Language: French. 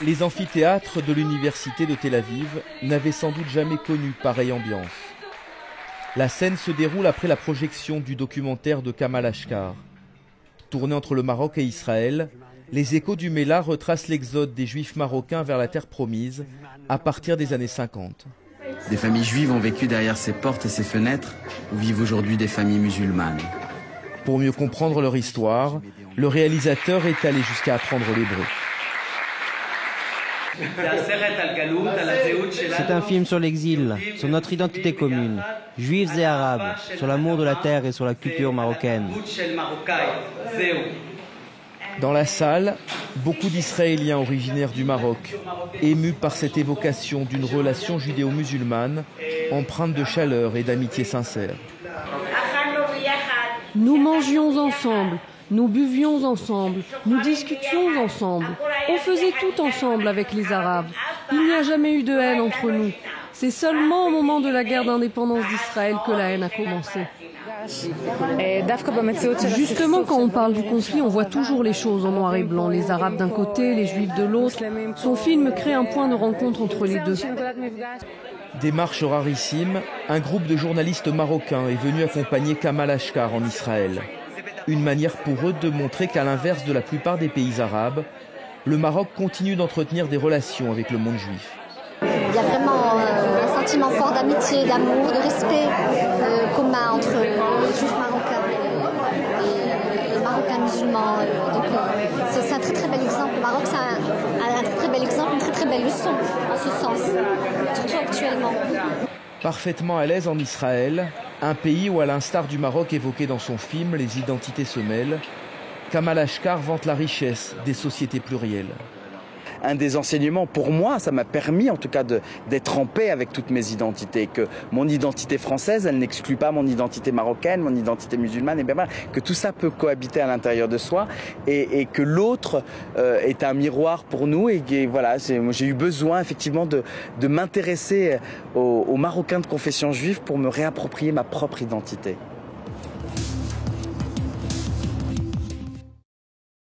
les amphithéâtres de l'université de Tel Aviv n'avaient sans doute jamais connu pareille ambiance. La scène se déroule après la projection du documentaire de Kamal Ashkar. Tourné entre le Maroc et Israël, les échos du Mela retracent l'exode des Juifs marocains vers la terre promise à partir des années 50. Des familles juives ont vécu derrière ces portes et ces fenêtres où vivent aujourd'hui des familles musulmanes. Pour mieux comprendre leur histoire, le réalisateur est allé jusqu'à apprendre l'hébreu. C'est un film sur l'exil, sur notre identité commune, juifs et arabes, sur l'amour de la terre et sur la culture marocaine. Dans la salle, beaucoup d'Israéliens originaires du Maroc, émus par cette évocation d'une relation judéo-musulmane, empreinte de chaleur et d'amitié sincère. Nous mangions ensemble, nous buvions ensemble, nous discutions ensemble. On faisait tout ensemble avec les Arabes. Il n'y a jamais eu de haine entre nous. C'est seulement au moment de la guerre d'indépendance d'Israël que la haine a commencé. Justement, quand on parle du conflit, on voit toujours les choses en noir et blanc. Les Arabes d'un côté, les Juifs de l'autre. Son film crée un point de rencontre entre les deux. Démarche rarissime, un groupe de journalistes marocains est venu accompagner Kamal Ashkar en Israël. Une manière pour eux de montrer qu'à l'inverse de la plupart des pays arabes, le Maroc continue d'entretenir des relations avec le monde juif. Il y a vraiment un sentiment fort d'amitié, d'amour, de respect commun entre les juifs marocains et les marocains musulmans. Donc c'est un très très bel exemple. Le Maroc, c'est un très très bel exemple, une très très belle leçon en ce sens, surtout actuellement. Parfaitement à l'aise en Israël, un pays où, à l'instar du Maroc évoqué dans son film, les identités se mêlent, Kamal Ashkar vante la richesse des sociétés plurielles. Un des enseignements, pour moi, ça m'a permis en tout cas d'être en paix avec toutes mes identités, que mon identité française, elle n'exclut pas mon identité marocaine, mon identité musulmane, et bien voilà, que tout ça peut cohabiter à l'intérieur de soi, et que l'autre est un miroir pour nous, et voilà, j'ai eu besoin effectivement de m'intéresser aux Marocains de confession juive pour me réapproprier ma propre identité.